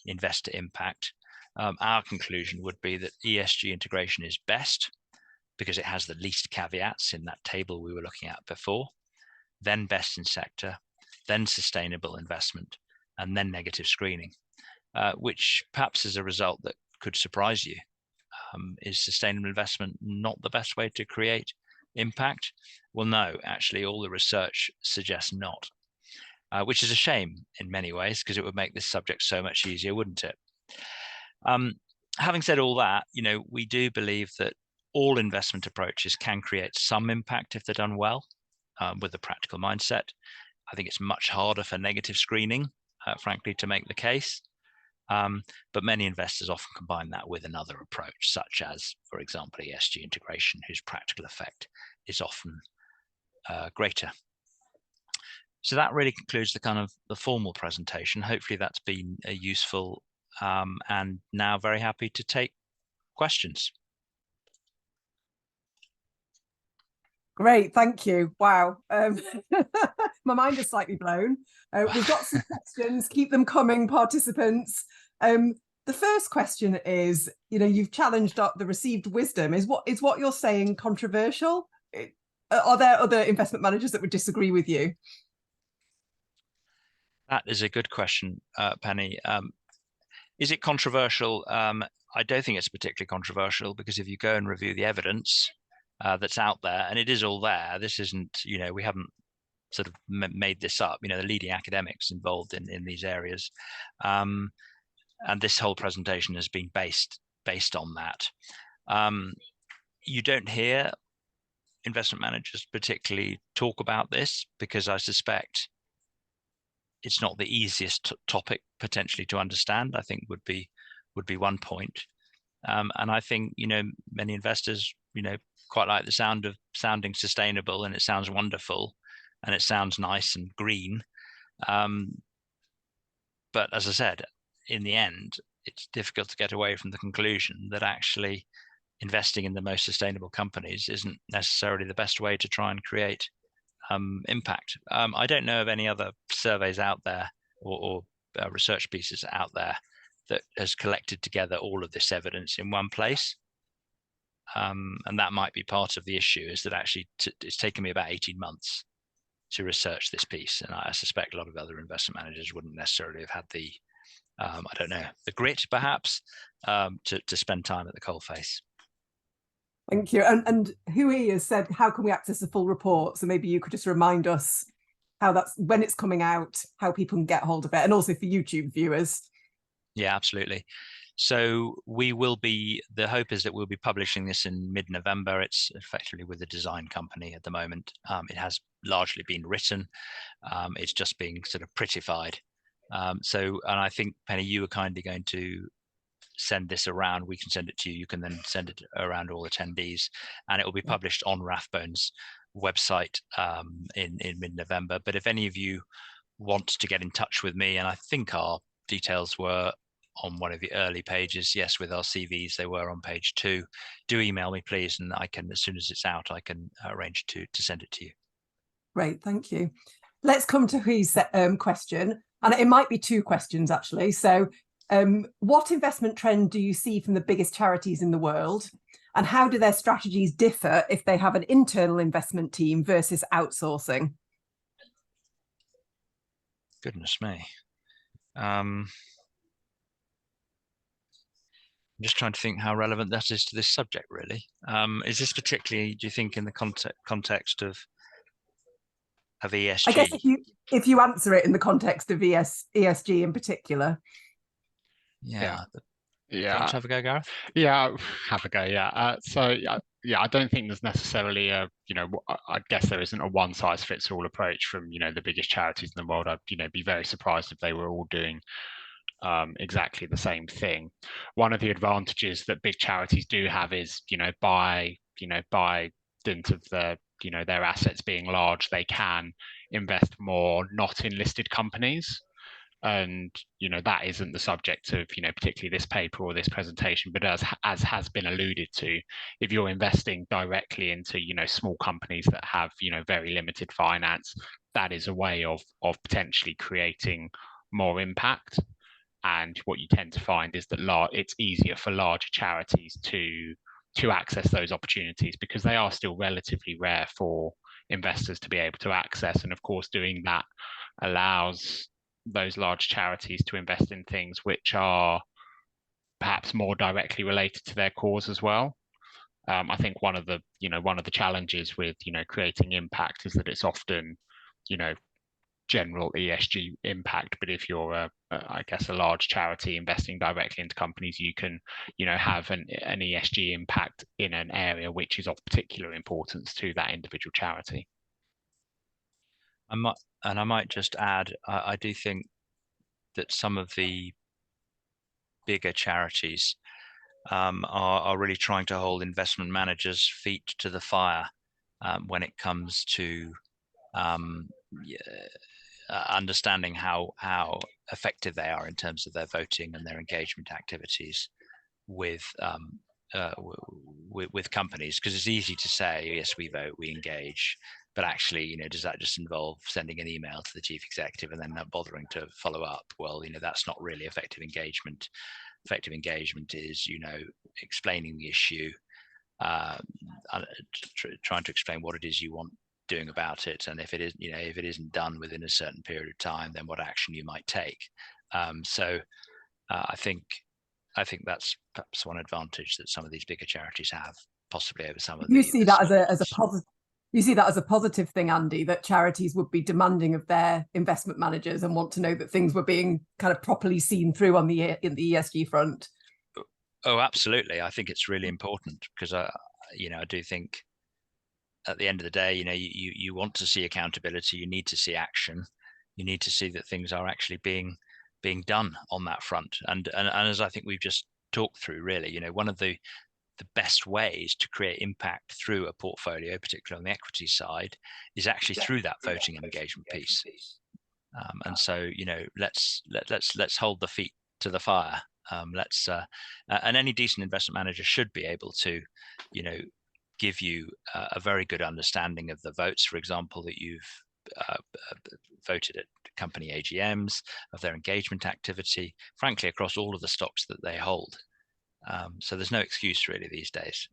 investor impact, our conclusion would be that ESG integration is best because it has the least caveats in that table we were looking at before, then best in sector, then sustainable investment, and then negative screening, which perhaps is a result that could surprise you. Is sustainable investment not the best way to create impact? Well, no, actually, all the research suggests not, which is a shame in many ways, because it would make this subject so much easier, wouldn't it? Having said all that, we do believe that all investment approaches can create some impact if they're done well, with a practical mindset. I think it's much harder for negative screening, frankly, to make the case. But many investors often combine that with another approach, such as, for example, ESG integration, whose practical effect is often greater. So that really concludes the formal presentation. Hopefully that's been useful, and now very happy to take questions. Great, thank you. Wow. My mind is slightly blown. We've got some questions. Keep them coming, participants. The first question is, you've challenged up the received wisdom. Is what you're saying controversial? Are there other investment managers that would disagree with you? That is a good question, Penny. Is it controversial? I don't think it's particularly controversial, because if you go and review the evidence that's out there, and it is all there, this isn't, we haven't sort of made this up, the leading academics involved in these areas. And this whole presentation has been based on that. You don't hear investment managers particularly talk about this, because I suspect it's not the easiest topic potentially to understand, I think would be one point. And I think, many investors, quite like the sound of sounding sustainable, and it sounds wonderful and it sounds nice and green. But as I said, in the end, it's difficult to get away from the conclusion that actually investing in the most sustainable companies isn't necessarily the best way to try and create impact. I don't know of any other surveys out there or research pieces out there that has collected together all of this evidence in one place. And that might be part of the issue, is that actually it's taken me about 18 months to research this piece. And I suspect a lot of other investment managers wouldn't necessarily have had the, the grit perhaps, to spend time at the coalface. Thank you. And Hui has said, how can we access the full report? So maybe you could just remind us how that's, when it's coming out, how people can get hold of it, and also for YouTube viewers. Yeah, absolutely. So the hope is that we'll be publishing this in mid-November. It's effectively with a design company at the moment. It has largely been written. It's just being sort of prettified. And I think, Penny, you were kindly going to send this around. We can send it to you. You can then send it around all attendees, and it will be published on Rathbone's website in mid-November. But if any of you want to get in touch with me, and I think our details were on one of the early pages, yes, with our CVs, they were on page 2. Do email me, please, and I can, as soon as it's out, I can arrange to send it to you. Great, thank you. Let's come to Hui's question, and it might be 2 questions actually. So, what investment trend do you see from the biggest charities in the world, and how do their strategies differ if they have an internal investment team versus outsourcing? Goodness me. I'm just trying to think how relevant that is to this subject, really. Is this particularly, do you think, in the context of ESG? I guess if you answer it in the context of ESG in particular. Yeah. Do you want to have a go, Gareth? Yeah, have a go. Yeah. I don't think there's necessarily a, I guess there isn't a one size fits all approach from, the biggest charities in the world. I'd, be very surprised if they were all doing exactly the same thing. One of the advantages that big charities do have is, by dint of their assets being large, they can invest more not in listed companies. And that isn't the subject of particularly this paper or this presentation, but as has been alluded to, if you're investing directly into small companies that have very limited finance, that is a way of potentially creating more impact. And what you tend to find is that it's easier for larger charities to access those opportunities, because they are still relatively rare for investors to be able to access. And of course, doing that allows those large charities to invest in things which are perhaps more directly related to their cause as well. I think one of the challenges with creating impact is that it's often general ESG impact, but if you're I guess a large charity investing directly into companies, you can have an ESG impact in an area which is of particular importance to that individual charity. I might just add, I do think that some of the bigger charities are really trying to hold investment managers' feet to the fire when it comes to understanding how effective they are in terms of their voting and their engagement activities with companies. Because it's easy to say, yes, we vote, we engage, but actually, does that just involve sending an email to the chief executive and then not bothering to follow up? Well, that's not really effective engagement. Effective engagement is, explaining the issue, trying to explain what it is you want doing about it, and if it is, if it isn't done within a certain period of time, then what action you might take. So I think that's perhaps one advantage that some of these bigger charities have, possibly over some of the. You see that as a positive. You see that as a positive thing, Andy, that charities would be demanding of their investment managers and want to know that things were being kind of properly seen through in the ESG front. Oh, absolutely. I think it's really important, because I do think at the end of the day, you want to see accountability, you need to see action, you need to see that things are actually being done on that front. And as I think we've just talked through, really, one of the best ways to create impact through a portfolio, particularly on the equity side, is actually through that voting and engagement piece. And so, let's hold the feet to the fire. And any decent investment manager should be able to, give you a very good understanding of the votes, for example, that you've voted at company AGMs, of their engagement activity, frankly, across all of the stocks that they hold. So there's no excuse really these days.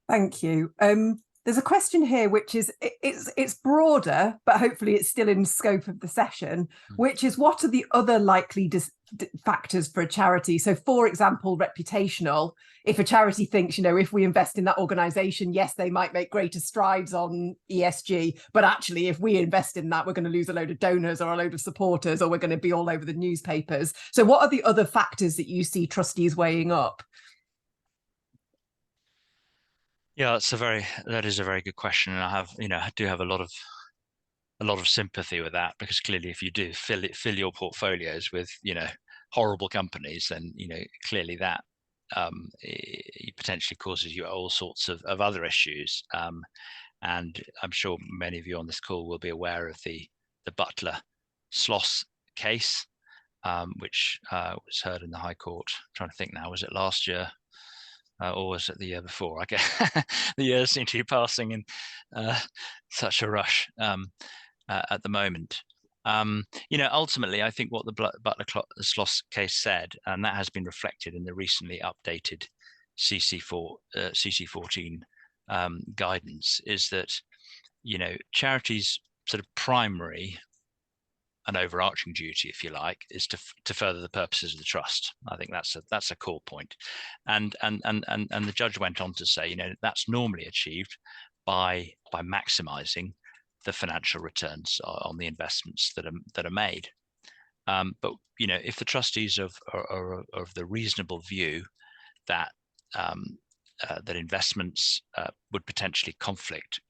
Thank you. There's a question here which is it's broader, but hopefully it's still in scope of the session, which is, what are the other likely factors for a charity? So, for example, reputational. If a charity thinks, if we invest in that organisation, yes, they might make greater strides on ESG, but actually, if we invest in that, we're going to lose a load of donors or a load of supporters, or we're going to be all over the newspapers. So, what are the other factors that you see trustees weighing up? Yeah, that is a very good question, and I do have a lot of sympathy with that, because clearly, if you do fill your portfolios with horrible companies, then clearly that potentially causes you all sorts of other issues. And I'm sure many of you on this call will be aware of the Butler Sloss case, which was heard in the High Court. I'm trying to think now, was it last year? Or was it the year before? I guess the years seem to be passing in such a rush at the moment. Ultimately, I think what the Butler Sloss case said, and that has been reflected in the recently updated CC14 guidance, is that charities' sort of primary an overarching duty, if you like, is to further the purposes of the trust. I think that's a core point, and the judge went on to say, that's normally achieved by maximising the financial returns on the investments that are made. But if the trustees are of the reasonable view that that investments would potentially conflict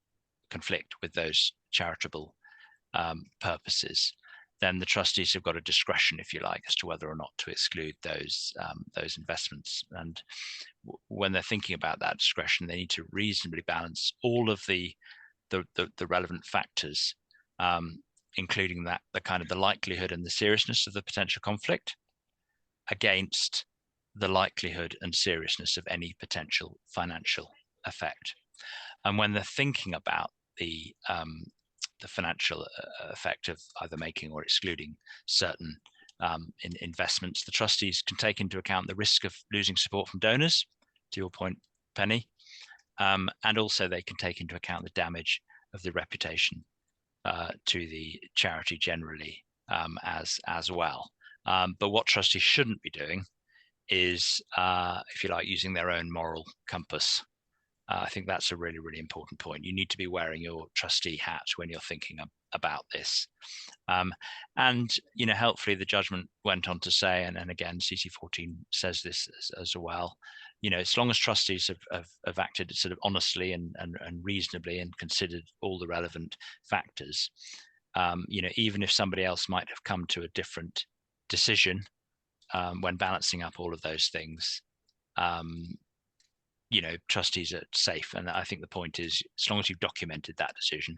with those charitable purposes, then the trustees have got a discretion, if you like, as to whether or not to exclude those investments. And when they're thinking about that discretion, they need to reasonably balance all of the relevant factors including that the kind of the likelihood and the seriousness of the potential conflict against the likelihood and seriousness of any potential financial effect. And when they're thinking about the financial effect of either making or excluding certain investments, the trustees can take into account the risk of losing support from donors, to your point, Penny, and also they can take into account the damage of the reputation to the charity generally as well. But what trustees shouldn't be doing is, if you like, using their own moral compass. I think that's a really, really important point. You need to be wearing your trustee hat when you're thinking about this. And, helpfully the judgment went on to say, and again, CC14 says this as well, as long as trustees have acted sort of honestly and reasonably and considered all the relevant factors, even if somebody else might have come to a different decision when balancing up all of those things, trustees are safe. And I think the point is, as long as you've documented that decision,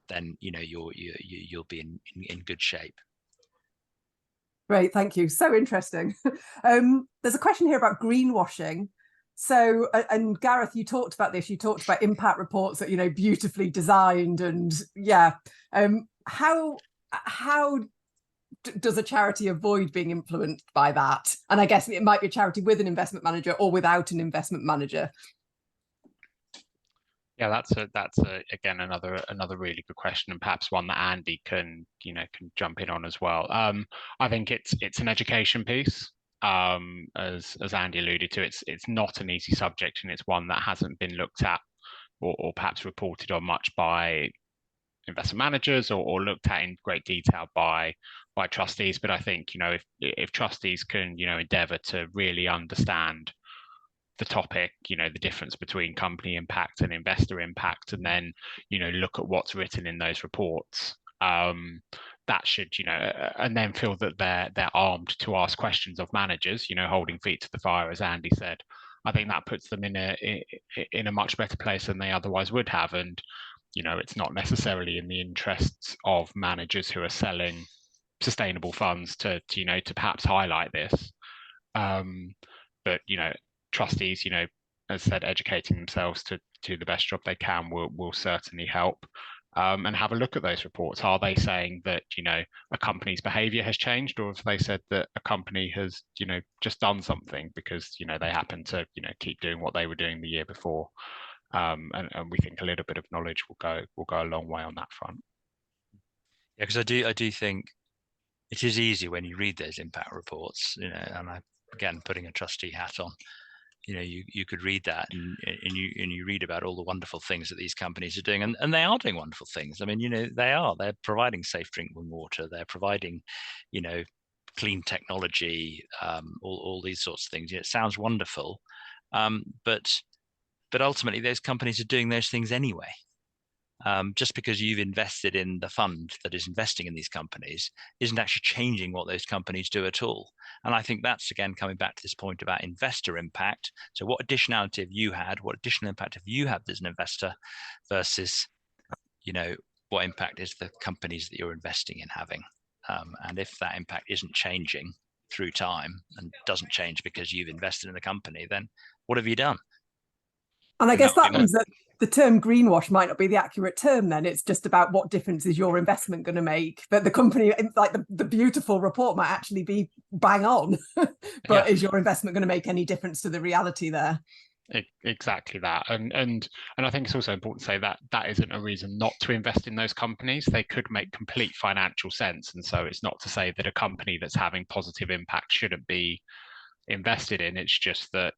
then you'll be in good shape. Great, thank you. So interesting. There's a question here about greenwashing. So, and Gareth, you talked about this. You talked about impact reports that beautifully designed, and how does a charity avoid being influenced by that? And I guess it might be a charity with an investment manager or without an investment manager. Yeah, that's again another really good question, and perhaps one that Andy can jump in on as well. I think it's an education piece. As Andy alluded to, it's not an easy subject, and it's one that hasn't been looked at or perhaps reported on much by investment managers or looked at in great detail by trustees. But I think if trustees can endeavour to really understand the topic, the difference between company impact and investor impact, and then look at what's written in those reports, that should and then feel that they're armed to ask questions of managers, holding feet to the fire, as Andy said. I think that puts them in a much better place than they otherwise would have. And it's not necessarily in the interests of managers who are selling sustainable funds to perhaps highlight this, but trustees, as I said, educating themselves to do the best job they can will certainly help. And have a look at those reports. Are they saying that a company's behaviour has changed, or have they said that a company has just done something because they happen to keep doing what they were doing the year before? And we think a little bit of knowledge will go a long way on that front. Yeah, because I do think it is easy when you read those impact reports, and I, again, putting a trustee hat on, you could read that and you read about all the wonderful things that these companies are doing, and they are doing wonderful things. I mean, they're providing safe drinking water, they're providing, clean technology, all these sorts of things. It sounds wonderful, but ultimately those companies are doing those things anyway. Just because you've invested in the fund that is investing in these companies isn't actually changing what those companies do at all. And I think that's, again, coming back to this point about investor impact. So what additionality have you had? What additional impact have you had as an investor versus, what impact is the companies that you're investing in having? And if that impact isn't changing through time and doesn't change because you've invested in the company, then what have you done? And I guess that means that the term greenwash might not be the accurate term then. It's just about what difference is your investment going to make. But the company, like the beautiful report, might actually be bang on. But is your investment going to make any difference to the reality there? Exactly that. And I think it's also important to say that that isn't a reason not to invest in those companies. They could make complete financial sense. And so it's not to say that a company that's having positive impact shouldn't be invested in. It's just that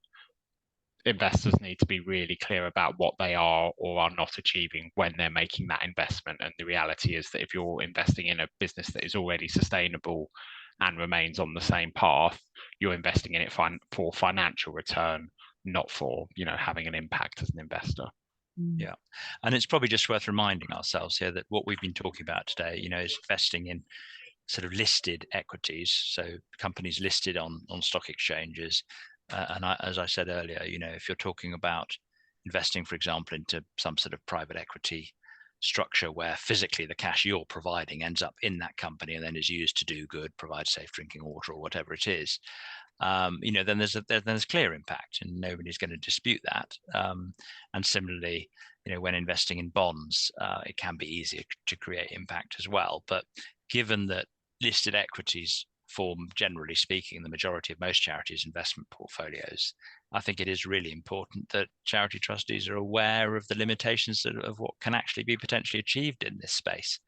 investors need to be really clear about what they are or are not achieving when they're making that investment. And the reality is that if you're investing in a business that is already sustainable and remains on the same path, you're investing in it for financial return, not for having an impact as an investor. Yeah, and it's probably just worth reminding ourselves here that what we've been talking about today, is investing in sort of listed equities, so companies listed on stock exchanges. And as I said earlier, if you're talking about investing, for example, into some sort of private equity structure where physically the cash you're providing ends up in that company and then is used to do good, provide safe drinking water or whatever it is, then there's clear impact, and nobody's going to dispute that. And similarly, when investing in bonds, it can be easier to create impact as well. But given that listed equities form, generally speaking, the majority of most charities' investment portfolios, I think it is really important that charity trustees are aware of the limitations of what can actually be potentially achieved in this space,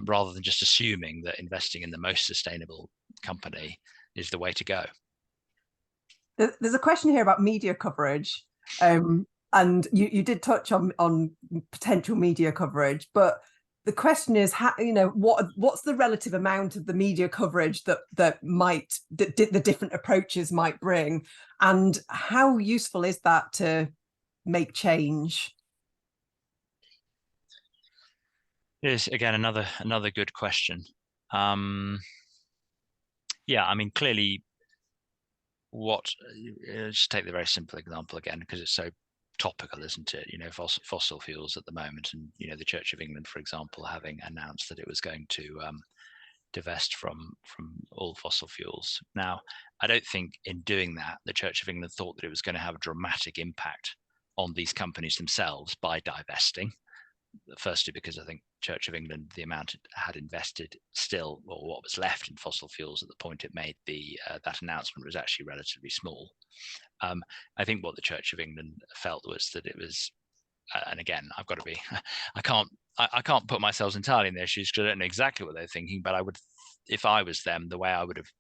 rather than just assuming that investing in the most sustainable company is the way to go. There's a question here about media coverage, and you did touch on potential media coverage, but the question is, what's the relative amount of the media coverage that the different approaches might bring, and how useful is that to make change? Here's again another good question. Yeah, I mean, clearly, just take the very simple example again, because it's so topical, isn't it? Fossil fuels at the moment, and the Church of England, for example, having announced that it was going to divest from all fossil fuels. Now, I don't think in doing that, the Church of England thought that it was going to have a dramatic impact on these companies themselves by divesting. Firstly, because I think Church of England, the amount it had invested still, or what was left in fossil fuels at the point it made that announcement, was actually relatively small. I think what the Church of England felt was that it was, and again, I've got to be, I can't put myself entirely in their shoes because I don't know exactly what they're thinking, but I would, if I was them, the way I would have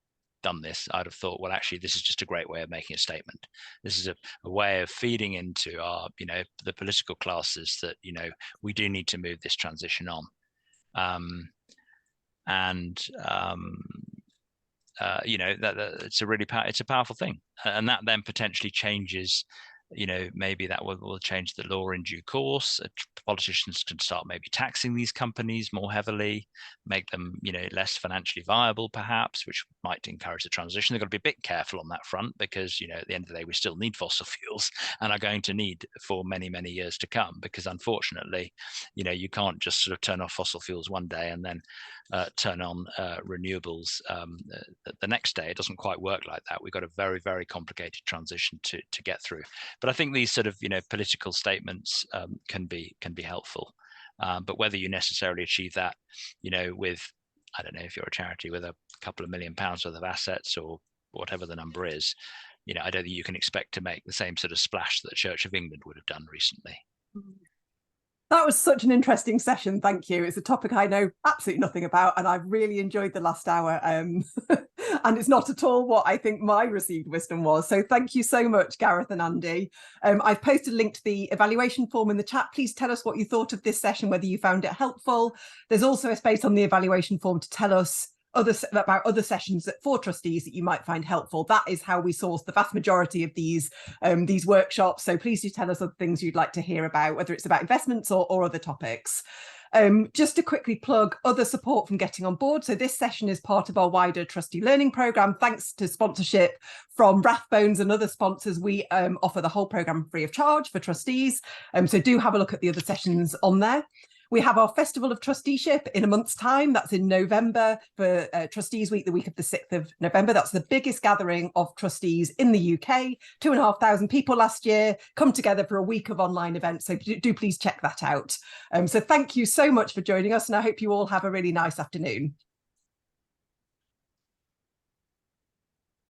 done this, I'd have thought, well, actually, this is just a great way of making a statement. This is a way of feeding into our, the political classes that, we do need to move this transition on. It's a powerful thing, and that then potentially changes. Maybe that will change the law in due course. Politicians can start maybe taxing these companies more heavily, make them, less financially viable, perhaps, which might encourage the transition. They've got to be a bit careful on that front because, at the end of the day, we still need fossil fuels and are going to need for many, many years to come. Because unfortunately, you can't just sort of turn off fossil fuels one day and then turn on renewables the next day. It doesn't quite work like that. We've got a very, very complicated transition to get through. But I think these sort of political statements can be helpful. But whether you necessarily achieve that, with, I don't know, if you're a charity with a couple of £1 million worth of assets or whatever the number is, I don't think you can expect to make the same sort of splash that the Church of England would have done recently. That was such an interesting session. Thank you. It's a topic I know absolutely nothing about, and I've really enjoyed the last hour. And it's not at all what I think my received wisdom was. So thank you so much, Gareth and Andy. I've posted a link to the evaluation form in the chat. Please tell us what you thought of this session, whether you found it helpful. There's also a space on the evaluation form to tell us about other sessions for trustees that you might find helpful. That is how we source the vast majority of these workshops. So please do tell us other things you'd like to hear about, whether it's about investments or other topics. Just to quickly plug other support from Getting on Board. So this session is part of our wider trustee learning programme. Thanks to sponsorship from Rathbones and other sponsors, we offer the whole programme free of charge for trustees. So do have a look at the other sessions on there. We have our Festival of Trusteeship in a month's time. That's in November for Trustees Week, the week of the 6th of November. That's the biggest gathering of trustees in the UK. 2,500 people last year come together for a week of online events. So do please check that out. So thank you so much for joining us, and I hope you all have a really nice afternoon.